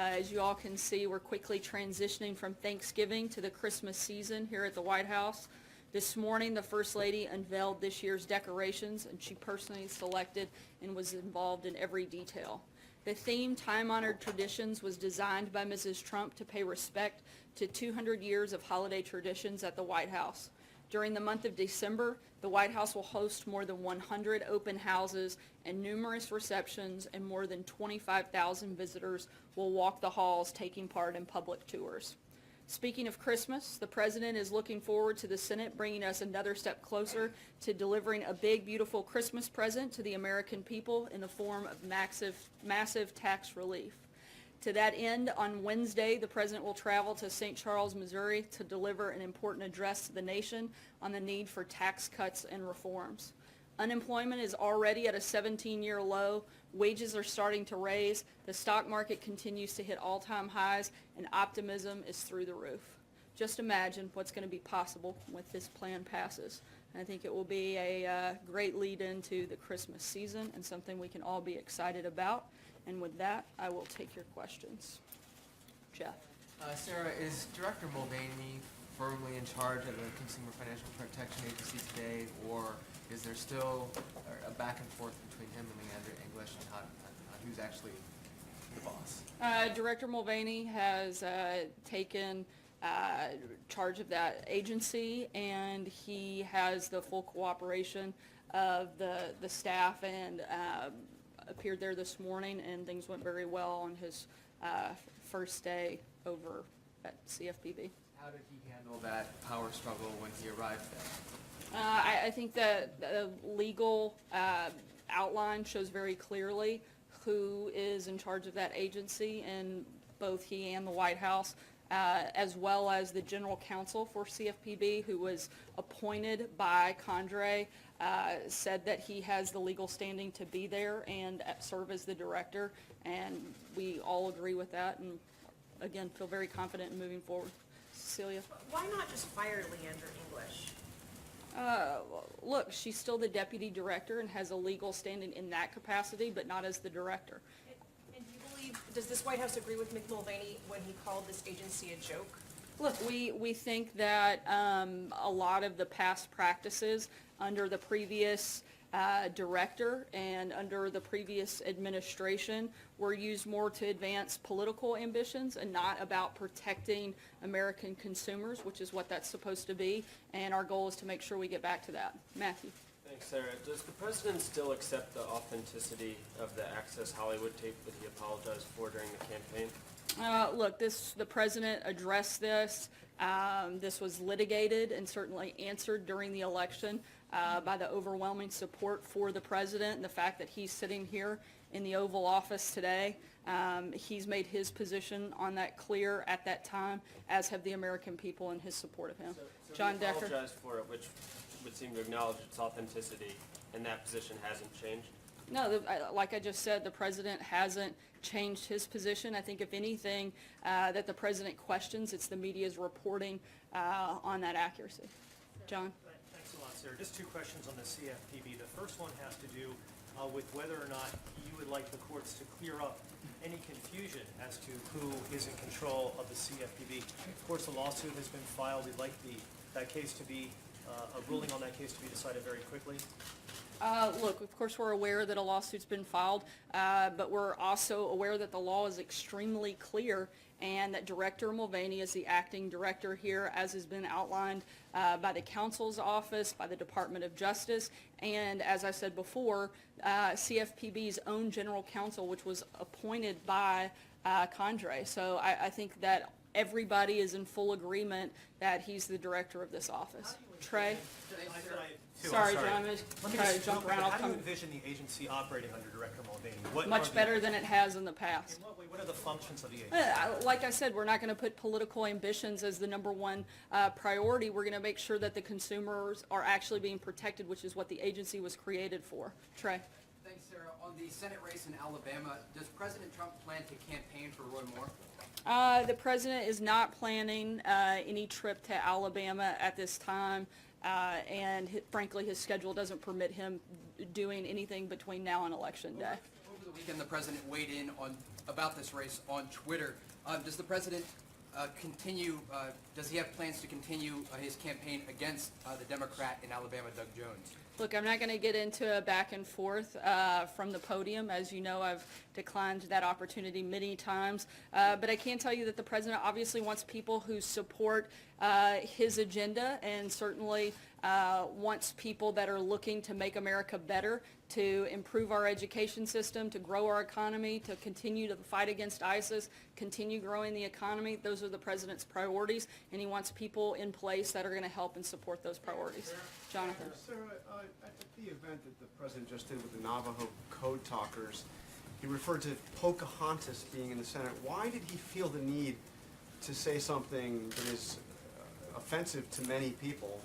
As you all can see, we're quickly transitioning from Thanksgiving to the Christmas season here at the White House. This morning, the First Lady unveiled this year's decorations, and she personally selected and was involved in every detail. The theme, Time-Honored Traditions, was designed by Mrs. Trump to pay respect to 200 years of holiday traditions at the White House. During the month of December, the White House will host more than 100 open houses and numerous receptions, and more than 25,000 visitors will walk the halls taking part in public tours. Speaking of Christmas, the President is looking forward to the Senate bringing us another step closer to delivering a big, beautiful Christmas present to the American people in the form of massive tax relief. To that end, on Wednesday, the President will travel to St. Charles, Missouri to deliver an important address to the nation on the need for tax cuts and reforms. Unemployment is already at a 17-year low. Wages are starting to raise. The stock market continues to hit all-time highs, and optimism is through the roof. Just imagine what's going to be possible when this plan passes. And I think it will be a great lead into the Christmas season and something we can all be excited about. And with that, I will take your questions. Jeff. Sarah, is Director Mulvaney firmly in charge of the Consumer Financial Protection Agency today, or is there still a back and forth between him and Leandra English on who's actually the boss? Director Mulvaney has taken charge of that agency, and he has the full cooperation of the staff, and appeared there this morning, and things went very well on his first day over at CFPB. How did he handle that power struggle when he arrived there? I think that the legal outline shows very clearly who is in charge of that agency, and both he and the White House, as well as the general counsel for CFPB, who was appointed by Condrey, said that he has the legal standing to be there and serve as the director, and we all agree with that, and again, feel very confident in moving forward. Cecilia? Why not just fire Leandra English? Look, she's still the deputy director and has a legal standing in that capacity, but not as the director. And do you believe, does this White House agree with Mick Mulvaney when he called this agency a joke? Look, we think that a lot of the past practices under the previous director and under the previous administration were used more to advance political ambitions and not about protecting American consumers, which is what that's supposed to be, and our goal is to make sure we get back to that. Matthew. Thanks, Sarah. Does the President still accept the authenticity of the Access Hollywood tape that he apologized for during the campaign? Look, the President addressed this. This was litigated and certainly answered during the election by the overwhelming support for the President and the fact that he's sitting here in the Oval Office today. He's made his position on that clear at that time, as have the American people in his support of him. So John he Decker. apologized for it, which would seem to acknowledge its authenticity, and that position hasn't changed? No, like I just said, the President hasn't changed his position. I think if anything that the President questions, it's the media's reporting on that accuracy. John? Thanks a lot, Sarah. Just two questions on the CFPB. The first one has to do with whether or not you would like the courts to clear up any confusion as to who is in control of the CFPB. Of course, the lawsuit has been filed. We'd like that case to be, a ruling on that case to be decided very quickly. Look, of course we're aware that a lawsuit's been filed, but we're also aware that the law is extremely clear and that Director Mulvaney is the acting director here, as has been outlined by the counsel's office, by the Department of Justice, and as I said before, CFPB's own general counsel, which was appointed by Condrey. So I think that everybody is in full agreement that he's the director of this office. Trey? Sorry, John, I'm going to try to jump around. How do you envision the agency operating under Director Mulvaney? Much better than it has in the past. In what way? What are the functions of the agency? Like I said, we're not going to put political ambitions as the number one priority. We're going to make sure that the consumers are actually being protected, which is what the agency was created for. Trey. Thanks, Sarah. On the Senate race in Alabama, does President Trump plan to campaign for Roy Moore? The President is not planning any trip to Alabama at this time. And frankly, his schedule doesn't permit him doing anything between now and Election Day. Over the weekend, the President weighed in on about this race on Twitter. Does the president does he have plans to continue his campaign against the Democrat in Alabama, Doug Jones? Look, I'm not going to get into a back and forth from the podium. As you know, I've declined that opportunity many times. But I can tell you that the president obviously wants people who support his agenda, and certainly wants people that are looking to make America better, to improve our education system, to grow our economy, to continue to fight against ISIS, continue growing the economy. Those are the president's priorities, and he wants people in place that are going to help and support those priorities. Jonathan. Sarah, at the event that the president just did with the Navajo Code Talkers, he referred to Pocahontas being in the Senate. Why did he feel the need to say something that is offensive to many people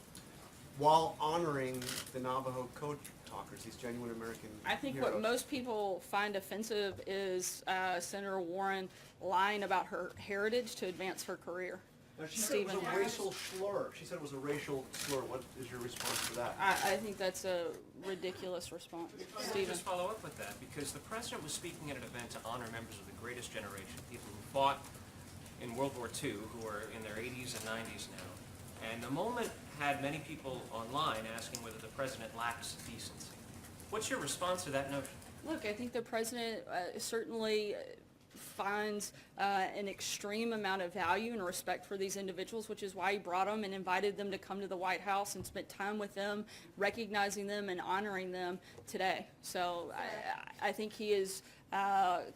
while honoring the Navajo Code Talkers, these genuine American I think heroes? what most people find offensive is Senator Warren lying about her heritage to advance her career. Now, she said it was Stephen. a racial slur. She said it was a racial slur. What is your response to that? I think that's a ridiculous response. Let me Stephen. just follow up with that, because the president was speaking at an event to honor members of the greatest generation, people who fought in World War II, who are in their 80s and 90s now. And the moment had many people online asking whether the president lacks decency. What's your response to that notion? Look, I think the president certainly finds an extreme amount of value and respect for these individuals, which is why he brought them and invited them to come to the White House and spent time with them, recognizing them and honoring them today. So I think he is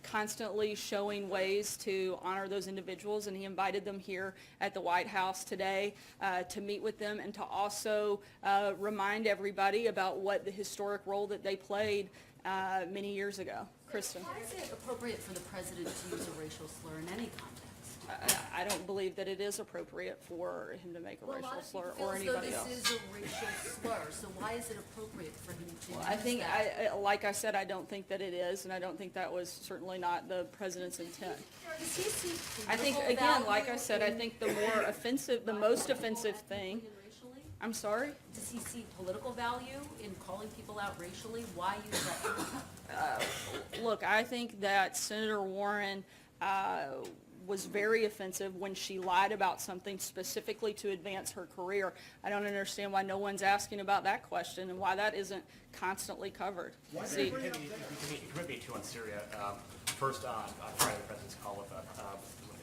constantly showing ways to honor those individuals, and he invited them here at the White House today to meet with them and to also remind everybody about what the historic role that they played many years ago. Kristen. Why is it appropriate for the president to use a racial slur in any context? I don't believe that it is appropriate for him to make a Well, a racial lot of slur people or feel as though anybody else. this is a racial slur, so why is it appropriate for him to use I think, that? like I said, I don't think that it is, and I don't think that was certainly not the president's intent. Does he see I think, political again, like I value said, I in think the more offensive, the most offensive thing, ethnically and racially? I'm sorry? Does he see political value in calling people out racially? Why use that term? Look, I think that Senator Warren was very offensive when she lied about something specifically to advance her career. I don't understand why no one's asking about that question and why that isn't constantly covered. Steve. You could be two on Syria. First, on Friday, the president's call with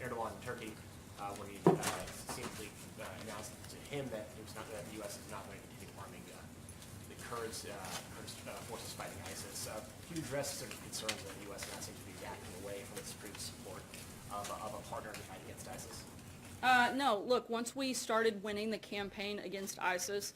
Erdogan in Turkey, where he seemingly announced to him that the U.S. is not going to continue arming the Kurds forces fighting ISIS. Can you address sort of concerns that the U.S. now seems to be backing away from its previous support of a partner in the fight against ISIS? No, look, once we started winning the campaign against ISIS,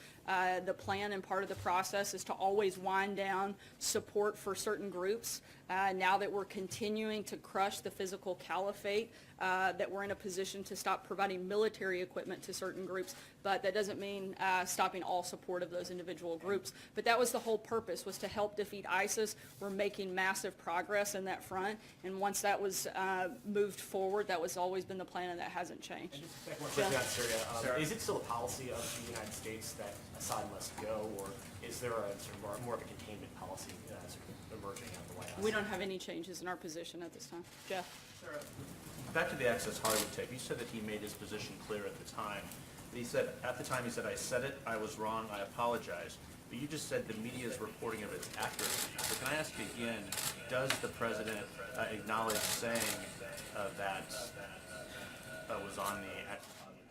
the plan and part of the process is to always wind down support for certain groups. Now that we're continuing to crush the physical caliphate, that we're in a position to stop providing military equipment to certain groups, but that doesn't mean stopping all support of those individual groups. But that was the whole purpose, was to help defeat ISIS. We're making massive progress in that front, and once that was moved forward, that was always been the plan, and that hasn't changed. And just one question about Syria. Is it still a policy of the United States that Assad must go, or is there a sort of more of a containment policy sort of emerging out of the White House? We don't have any changes in our position at this time. Jeff? Back to the Access Hollywood tape, you said that he made his position clear at the time. He said, at the time, he said, I said it, I was wrong, I apologize. But you just said the media's reporting of its accuracy. So can I ask again, does the president acknowledge saying that was on the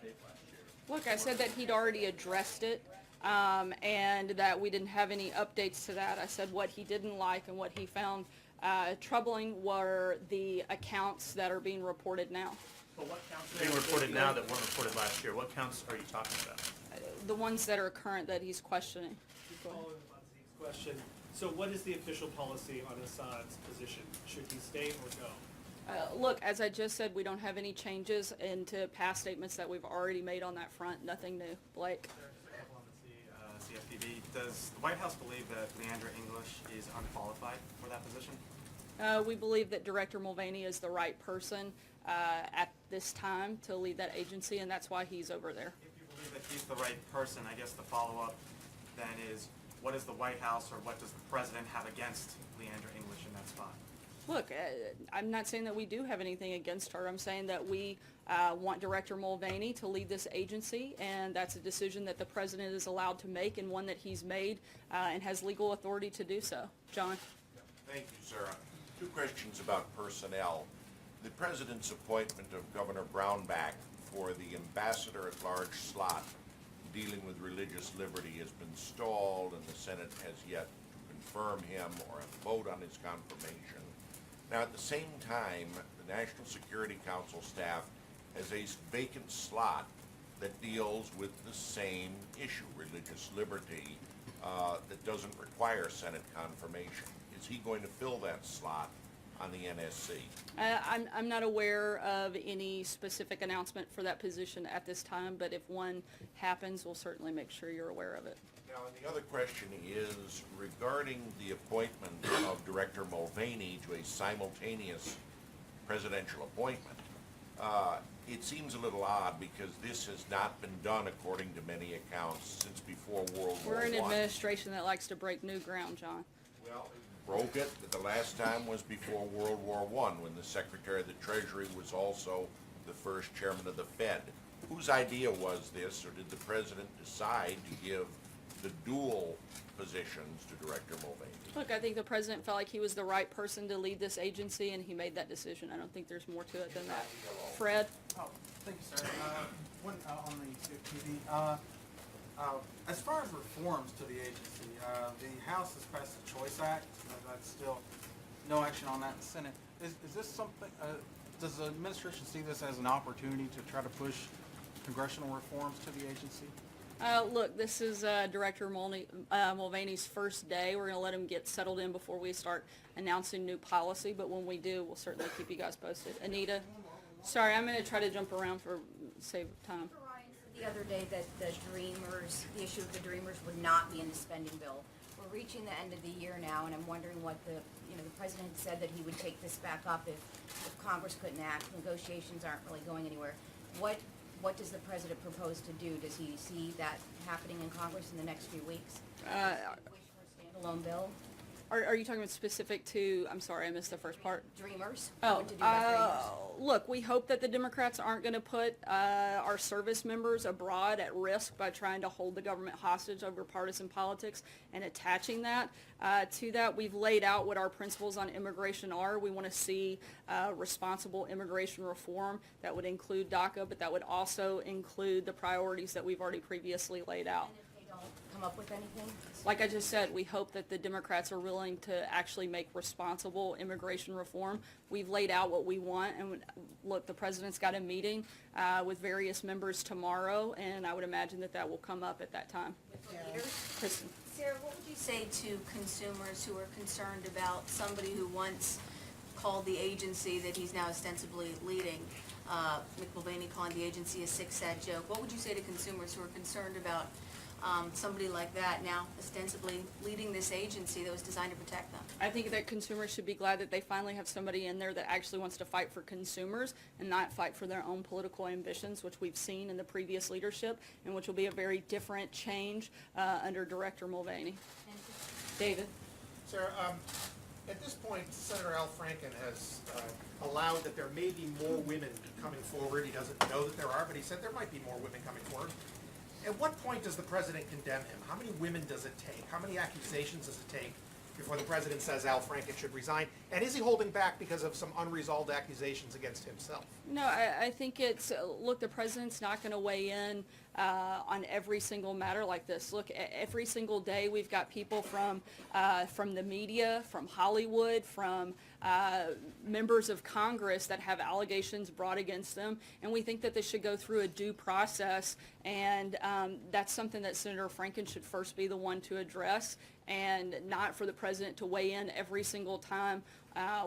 tape last year? Look, I said that he'd already addressed it, and that we didn't have any updates to that. I said what he didn't like and what he found troubling were the accounts that are being reported now. But what counts are being reported now that weren't reported last year? What counts are you talking about? The ones that are current that he's questioning. Following up on Steve's question, so what is the official policy on Assad's position? Should he stay or go? Look, as I just said, we don't have any changes into past statements that we've already made on that front. Nothing new. Blake? On the CFPB, does the White House believe that Leandra English is unqualified for that position? We believe that Director Mulvaney is the right person at this time to lead that agency, and that's why he's over there. If you believe that he's the right person, I guess the follow-up then is, what is the White House or what does the president have against Leandra English in that spot? Look, I'm not saying that we do have anything against her. I'm saying that we want Director Mulvaney to lead this agency, and that's a decision that the president is allowed to make and one that he's made and has legal authority to do so. John? Thank you, Sarah. Two questions about personnel. The president's appointment of Governor Brownback for the ambassador-at-large slot dealing with religious liberty has been stalled, and the Senate has yet to confirm him or vote on his confirmation. Now, at the same time, the National Security Council staff has a vacant slot that deals with the same issue, religious liberty, that doesn't require Senate confirmation. Is he going to fill that slot on the NSC? I'm not aware of any specific announcement for that position at this time, but if one happens, we'll certainly make sure you're aware of it. Now, and the other question is regarding the appointment of Director Mulvaney to a simultaneous presidential appointment. It seems a little odd because this has not been done, according to many accounts, since before World War I. We're an administration that likes to break new ground, John. Well, it broke it, but the last time was before World War I, when the Secretary of the Treasury was also the first chairman of the Fed. Whose idea was this, or did the president decide to give the dual positions to Director Mulvaney? Look, I think the president felt like he was the right person to lead this agency, and he made that decision. I don't think there's more to it than that. Fred? Oh, thank you, sir. One on the CFPB. As far as reforms to the agency, the House has passed the Choice Act. That's still no action on that in the Senate. Is this something? Does the administration see this as an opportunity to try to push congressional reforms to the agency? Look, this is Director Mulvaney's first day. We're going to let him get settled in before we start announcing new policy, but when we do, we'll certainly keep you guys posted. Anita? Sorry, I'm going to try to jump around for save time. Ryan said the other day that the issue of the Dreamers would not be in the spending bill. We're reaching the end of the year now, and I'm wondering what the president said that he would take this back up if Congress couldn't act. Negotiations aren't really going anywhere. What does the president propose to do? Does he see that happening in Congress in the next few weeks? Wish for a standalone bill? Are you talking about specific to, I'm sorry, I missed the first part. Dreamers? Oh, What to do about Dreamers? Look, we hope that the Democrats aren't going to put our service members abroad at risk by trying to hold the government hostage over partisan politics and attaching that to that. We've laid out what our principles on immigration are. We want to see responsible immigration reform that would include DACA, but that would also include the priorities that we've already previously laid out. And if they don't come up with anything? Like I just said, we hope that the Democrats are willing to actually make responsible immigration reform. We've laid out what we want, and look, the president's got a meeting with various members tomorrow, and I would imagine that will come up at that time. Kristen? Sarah, what would you say to consumers who are concerned about somebody who once called the agency that he's now ostensibly leading, Mick Mulvaney calling the agency a sick, sad joke? What would you say to consumers who are concerned about somebody like that now ostensibly leading this agency that was designed to protect them? I think that consumers should be glad that they finally have somebody in there that actually wants to fight for consumers and not fight for their own political ambitions, which we've seen in the previous leadership, and which will be a very different change under Director Mulvaney. David? Sarah, at this point, Senator Al Franken has allowed that there may be more women coming forward. He doesn't know that there are, but he said there might be more women coming forward. At what point does the president condemn him? How many women does it take? How many accusations does it take before the president says Al Franken should resign? And is he holding back because of some unresolved accusations against himself? No, I think it's, look, the president's not going to weigh in on every single matter like this. Look, every single day we've got people from the media, from Hollywood, from members of Congress that have allegations brought against them, and we think that this should go through a due process, and that's something that Senator Franken should first be the one to address, and not for the president to weigh in every single time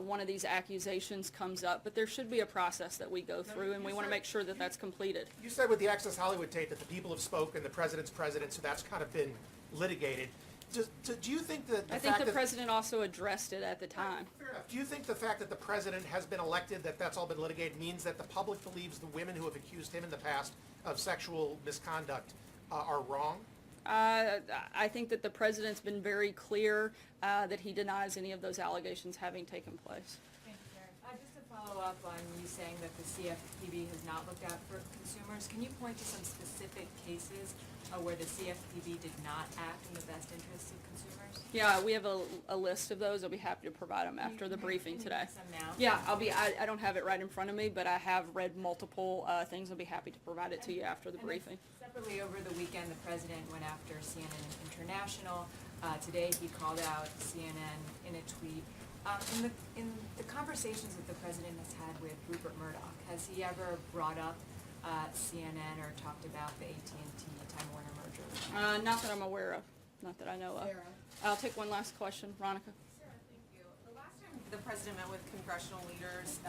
one of these accusations comes up. But there should be a process that we go through, and we want to make sure that that's completed. You said with the Access Hollywood tape that the people have spoken, the president's president, so that's kind of been litigated. Do you think that I think the president also addressed it at the time. Fair enough. Do you think the fact that the president has been elected, that's all been litigated, means that the public believes the women who have accused him in the past of sexual misconduct are wrong? I think that the president's been very clear that he denies any of those allegations having taken place. Thank you, Jared. Just to follow up on you saying that the CFPB has not looked out for consumers, can you point to some specific cases where the CFPB did not act in the best interests of consumers? Yeah, we have a list of those. I'll be happy to provide them after the briefing Can you today. give some now? Yeah, I don't have it right in front of me, but I have read multiple things. I'll be happy to provide it to you after the And then briefing. Separately, over the weekend, the president went after CNN International. Today, he called out CNN in a tweet. In the conversations that the president has had with Rupert Murdoch, has he ever brought up CNN or talked about the AT&T Time Warner merger? Not that I'm aware of, not that I know of. I'll take one last question. Veronica? Sure, thank you. The last time the president met with congressional leaders,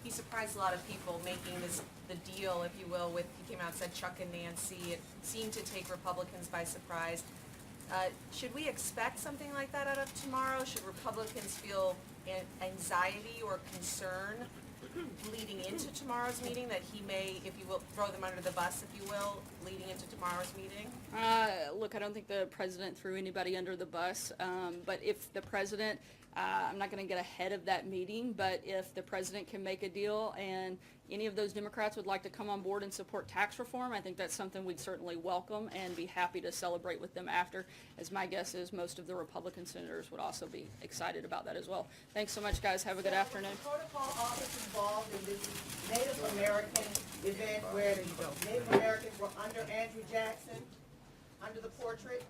he surprised a lot of people making the deal, if you will, with, he came out and said Chuck and Nancy. It seemed to take Republicans by surprise. Should we expect something like that out of tomorrow? Should Republicans feel anxiety or concern leading into tomorrow's meeting that he may, if you will, throw them under the bus, if you will, leading into tomorrow's meeting? Look, I don't think the president threw anybody under the bus, but if the president, I'm not going to get ahead of that meeting, but if the president can make a deal and any of those Democrats would like to come on board and support tax reform, I think that's something we'd certainly welcome and be happy to celebrate with them after, as my guess is most of the Republican senators would also be excited about that as well. Thanks so much, guys. Have a good afternoon. Was the protocol office involved in this Native American event where the Native Americans were under Andrew Jackson, under the portrait?